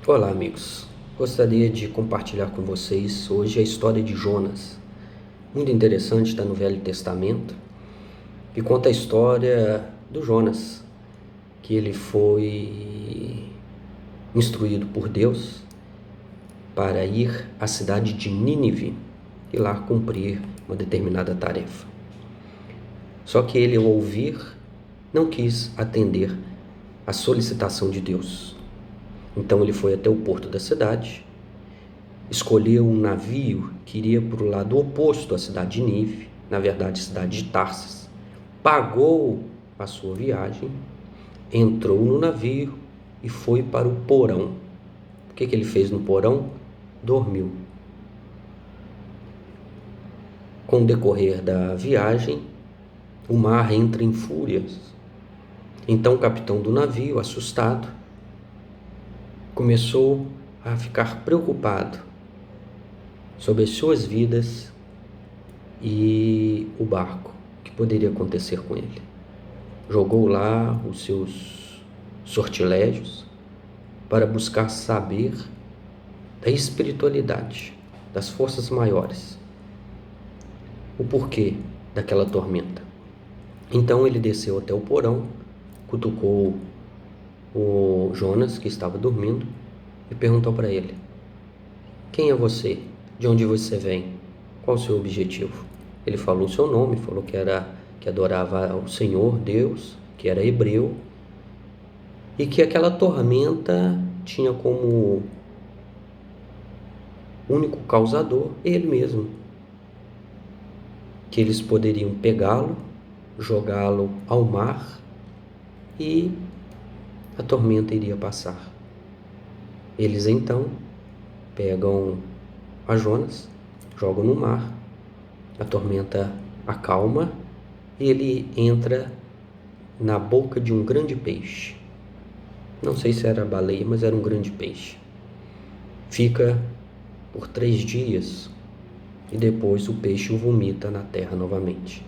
Olá, amigos. Gostaria de compartilhar com vocês hoje a história de Jonas. Muito interessante, está no Velho Testamento, que conta a história do Jonas, que ele foi instruído por Deus para ir à cidade de Nínive e lá cumprir uma determinada tarefa. Só que ele, ao ouvir, não quis atender à solicitação de Deus. Então ele foi até o porto da cidade, escolheu um navio que iria para o lado oposto à cidade de Nínive, na verdade, cidade de Tarsas. Pagou a sua viagem, entrou no navio e foi para o porão. O que ele fez no porão? Dormiu. Com o decorrer da viagem, o mar entra em fúrias. Então o capitão do navio, assustado, começou a ficar preocupado sobre as suas vidas e o barco, o que poderia acontecer com ele. Jogou lá os seus sortilégios para buscar saber da espiritualidade, das forças maiores, o porquê daquela tormenta. Então ele desceu até o porão, cutucou o Jonas, que estava dormindo, e perguntou para ele: quem é você? De onde você vem? Qual o seu objetivo? Ele falou o seu nome, falou que adorava o Senhor Deus, que era hebreu, e que aquela tormenta tinha como único causador ele mesmo, que eles poderiam pegá-lo, jogá-lo ao mar e a tormenta iria passar. Eles então pegam a Jonas, jogam no mar, a tormenta acalma e ele entra na boca de um grande peixe. Não sei se era baleia, mas era um grande peixe. Fica por 3 dias e depois o peixe o vomita na terra novamente.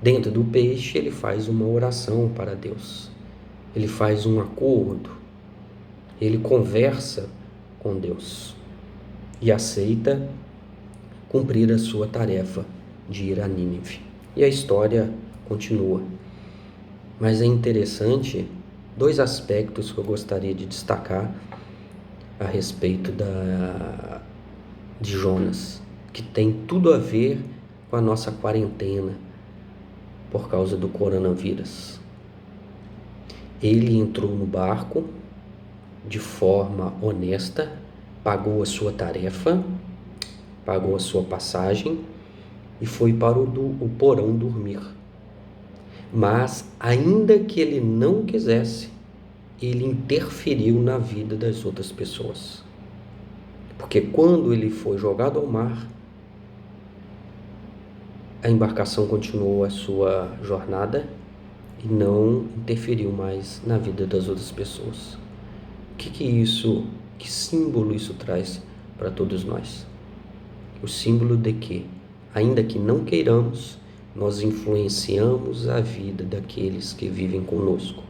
Dentro do peixe ele faz uma oração para Deus. Ele faz um acordo. Ele conversa com Deus e aceita cumprir a sua tarefa de ir a Nínive. E a história continua. Mas é interessante 2 aspectos que eu gostaria de destacar a respeito de Jonas, que tem tudo a ver com a nossa quarentena por causa do coronavírus. Ele entrou no barco de forma honesta, pagou a sua tarefa, pagou a sua passagem e foi para o porão dormir. Mas, ainda que ele não quisesse, ele interferiu na vida das outras pessoas. Porque quando ele foi jogado ao mar, a embarcação continuou a sua jornada e não interferiu mais na vida das outras pessoas. Que símbolo isso traz para todos nós? O símbolo de que, ainda que não queiramos, nós influenciamos a vida daqueles que vivem conosco.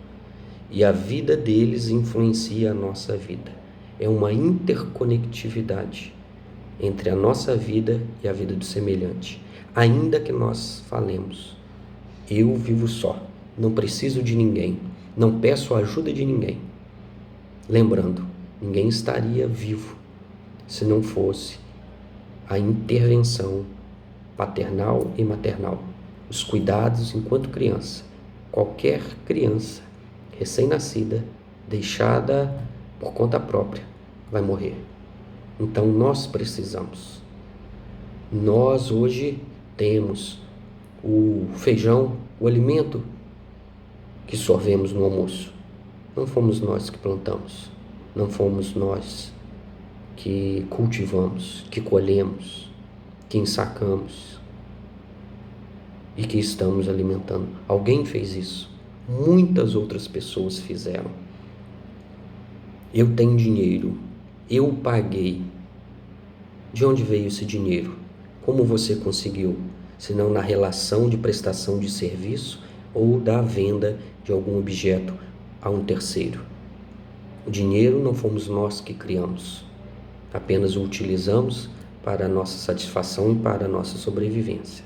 E a vida deles influencia a nossa vida. É uma interconectividade entre a nossa vida e a vida do semelhante. Ainda que nós falemos: eu vivo só, não preciso de ninguém, não peço a ajuda de ninguém. Lembrando, ninguém estaria vivo se não fosse a intervenção paternal e maternal, os cuidados enquanto criança. Qualquer criança recém-nascida, deixada por conta própria, vai morrer. Então nós precisamos. Nós hoje temos o feijão, o alimento que sorvemos no almoço. Não fomos nós que plantamos, não fomos nós que cultivamos, que colhemos, que ensacamos e que estamos alimentando. Alguém fez isso. Muitas outras pessoas fizeram. Eu tenho dinheiro, eu paguei. De onde veio esse dinheiro? Como você conseguiu? Se não na relação de prestação de serviço ou da venda de algum objeto a um terceiro. O dinheiro não fomos nós que criamos, apenas o utilizamos para a nossa satisfação e para a nossa sobrevivência.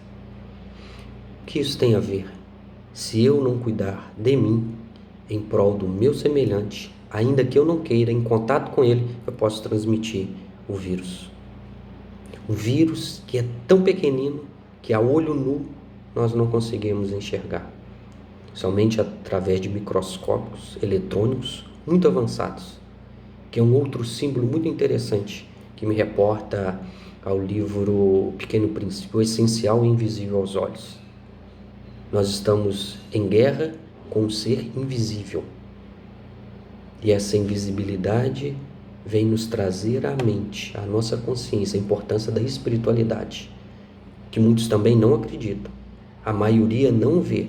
O que isso tem a ver? Se eu não cuidar de mim em prol do meu semelhante, ainda que eu não queira, em contato com ele, eu posso transmitir o vírus. Um vírus que é tão pequenino que a olho nu nós não conseguimos enxergar. Somente através de microscópios eletrônicos muito avançados, que é um outro símbolo muito interessante que me reporta ao livro Pequeno Príncipe, o essencial e invisível aos olhos. Nós estamos em guerra com um ser invisível. E essa invisibilidade vem nos trazer à mente, à nossa consciência, a importância da espiritualidade, que muitos também não acreditam. A maioria não vê,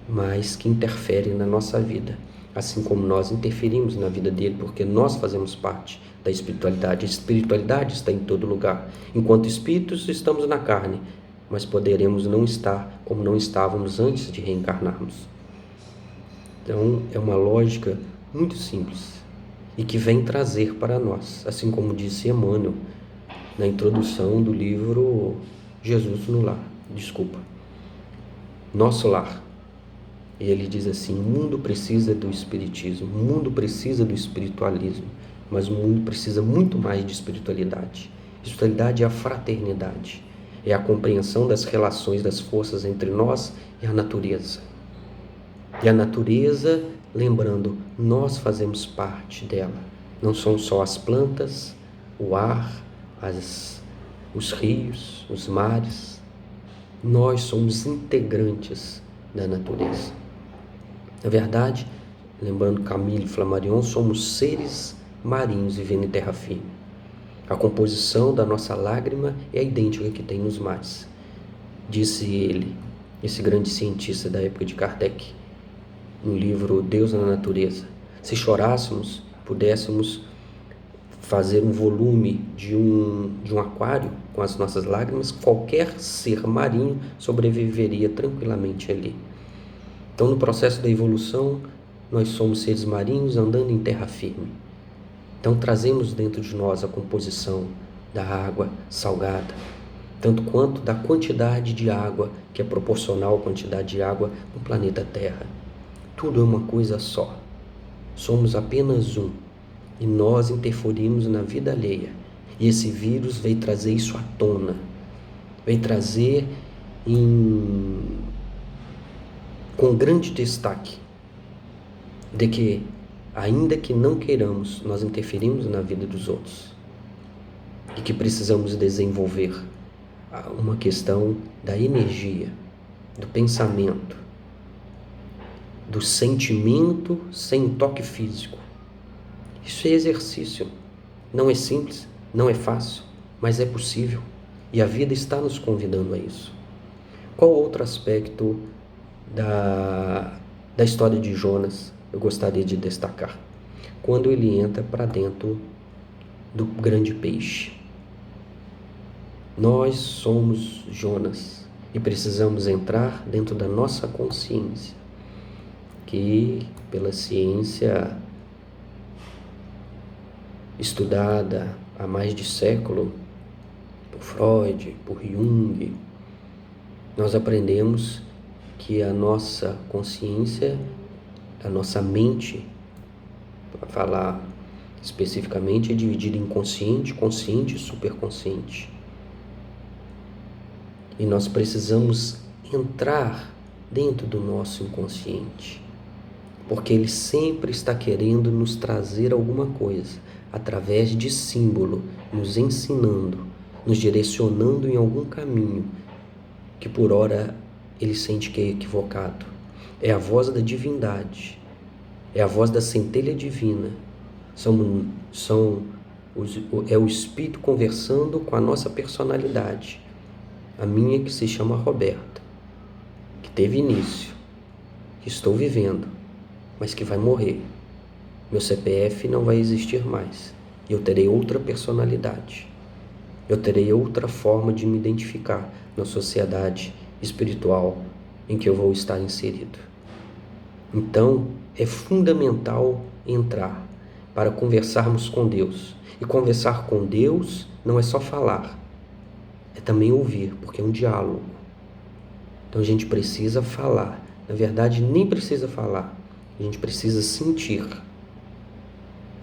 mas que interfere na nossa vida, assim como nós interferimos na vida dele, porque nós fazemos parte da espiritualidade. A espiritualidade está em todo lugar. Enquanto espíritos, estamos na carne, mas poderemos não estar como não estávamos antes de reencarnarmos. Então, é uma lógica muito simples e que vem trazer para nós, assim como disse Emmanuel na introdução do livro Jesus no Lar, Nosso Lar. E ele diz assim: o mundo precisa do espiritismo, o mundo precisa do espiritualismo, mas o mundo precisa muito mais de espiritualidade. Espiritualidade é a fraternidade, é a compreensão das relações, das forças entre nós e a natureza. E a natureza, lembrando, nós fazemos parte dela. Não são só as plantas, o ar, os rios, os mares. Nós somos integrantes da natureza. Na verdade, lembrando Camille Flammarion, somos seres marinhos vivendo em terra firme. A composição da nossa lágrima é idêntica que tem nos mares. Disse ele, esse grande cientista da época de Kardec, no livro Deus na Natureza. Se chorássemos, pudéssemos fazer um volume de um aquário com as nossas lágrimas, qualquer ser marinho sobreviveria tranquilamente ali. Então, no processo da evolução, nós somos seres marinhos andando em terra firme. Então, trazemos dentro de nós a composição da água salgada, tanto quanto da quantidade de água que é proporcional à quantidade de água no planeta Terra. Tudo é uma coisa só. Somos apenas um. E nós interferimos na vida alheia. E esse vírus veio trazer isso à tona. Veio trazer com grande destaque de que, ainda que não queiramos, nós interferimos na vida dos outros. E que precisamos desenvolver uma questão da energia, do pensamento, do sentimento sem toque físico. Isso é exercício. Não é simples, não é fácil, mas é possível. E a vida está nos convidando a isso. Qual outro aspecto da história de Jonas eu gostaria de destacar? Quando ele entra para dentro do grande peixe. Nós somos Jonas e precisamos entrar dentro da nossa consciência, que pela ciência estudada há mais de século, por Freud, por Jung, nós aprendemos que a nossa consciência, a nossa mente, para falar especificamente, é dividida em consciente, consciente e superconsciente. E nós precisamos entrar dentro do nosso inconsciente, porque ele sempre está querendo nos trazer alguma coisa, através de símbolo, nos ensinando, nos direcionando em algum caminho, que por ora ele sente que é equivocado. É a voz da divindade, é a voz da centelha divina, é o Espírito conversando com a nossa personalidade, a minha que se chama Roberta, que teve início, que estou vivendo, mas que vai morrer. Meu CPF não vai existir mais. Eu terei outra personalidade. Eu terei outra forma de me identificar na sociedade espiritual em que eu vou estar inserido. Então, é fundamental entrar para conversarmos com Deus. E conversar com Deus não é só falar, é também ouvir, porque é um diálogo. Então a gente precisa falar. Na verdade, nem precisa falar, a gente precisa sentir.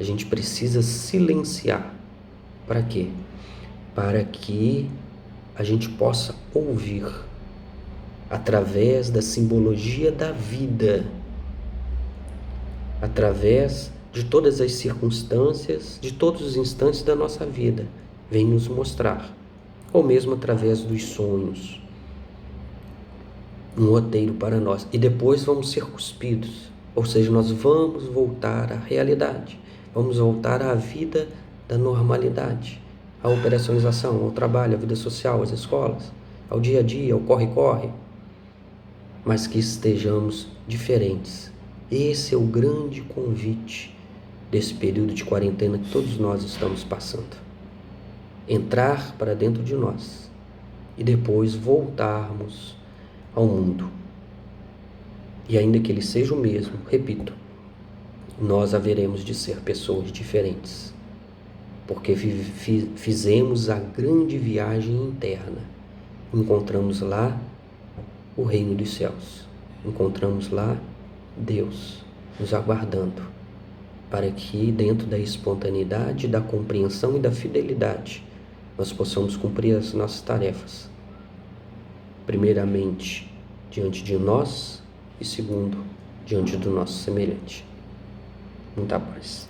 A gente precisa silenciar. Para quê? Para que a gente possa ouvir através da simbologia da vida, através de todas as circunstâncias, de todos os instantes da nossa vida, vem nos mostrar, ou mesmo através dos sonhos, um roteiro para nós. E depois vamos ser cuspidos, ou seja, nós vamos voltar à realidade, vamos voltar à vida da normalidade, à operacionalização, ao trabalho, à vida social, às escolas, ao dia a dia, ao corre-corre, mas que estejamos diferentes. Esse é o grande convite desse período de quarentena que todos nós estamos passando. Entrar para dentro de nós e depois voltarmos ao mundo. E ainda que ele seja o mesmo, repito, nós haveremos de ser pessoas diferentes, porque fizemos a grande viagem interna. Encontramos lá o reino dos céus. Encontramos lá Deus nos aguardando, para que dentro da espontaneidade, da compreensão e da fidelidade, nós possamos cumprir as nossas tarefas. Primeiramente, diante de nós e segundo, diante do nosso semelhante. Muita paz.